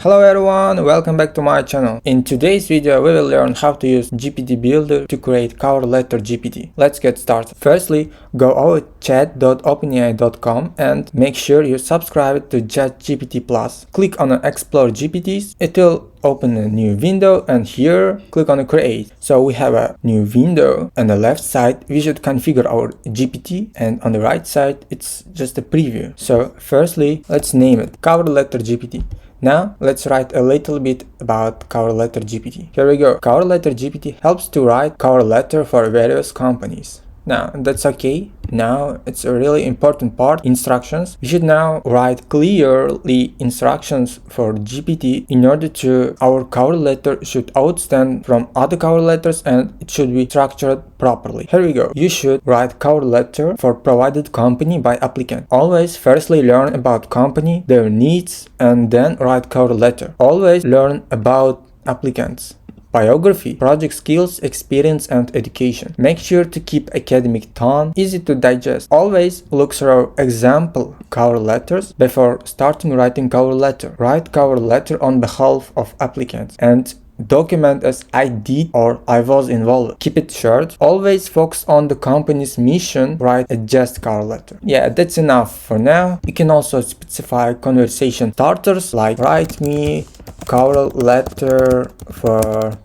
Hello everyone, welcome back to my channel. In today's video we will learn how to use GPT Builder to create cover letter GPT. Let's get started. Firstly, go over chat.openai.com and make sure you subscribe to ChatGPT Plus. Click on Explore GPTs. It will open a new window and here click on Create. So we have a new window. On the left side we should configure our GPT and on the right side it's just a preview. So firstly, let's name it cover letter GPT. Now let's write a little bit about cover letter GPT. Here we go. Cover letter GPT helps to write cover letter for various companies. Now that's okay. Now it's a really important part, instructions. We should now write clearly instructions for GPT in order to our cover letter should outstand from other cover letters and it should be structured properly. Here we go. You should write cover letter for provided company by applicant. Always firstly learn about company, their needs, and then write cover letter. Always learn about applicants. Biography, project skills, experience, and education. Make sure to keep academic tone easy to digest. Always look through example cover letters before starting writing cover letter. Write cover letter on behalf of applicants and document as I did or I was involved. Keep it short. Always focus on the company's mission. Write a just cover letter. Yeah, that's enough for now. You can also specify conversation starters like write me cover letter for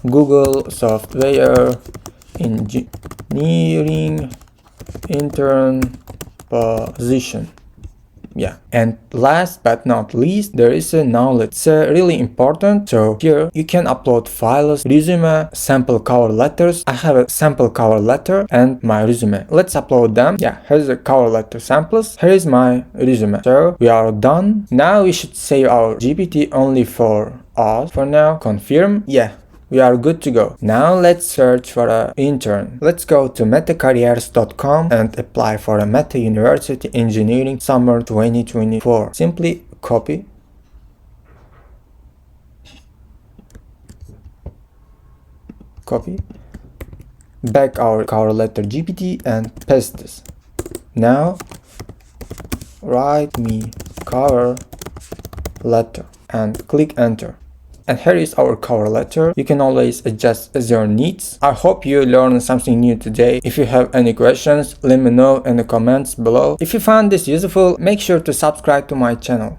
Google software engineering intern position. Yeah, and last but not least, there is a knowledge. It's really important. So here you can upload files, resume, sample cover letters. I have a sample cover letter and my resume. Let's upload them. Yeah, here's the cover letter samples. Here is my resume. So we are done. Now we should save our GPT only for us. For now, confirm. Yeah. We are good to go. Now let's search for an intern. Let's go to metacareers.com and apply for a Meta University Engineering Summer 2024. Simply copy. Back our cover letter GPT and paste this. Now write me cover letter and click enter. And here is our cover letter. You can always adjust as your needs. I hope you learned something new today. If you have any questions, let me know in the comments below. If you found this useful, make sure to subscribe to my channel.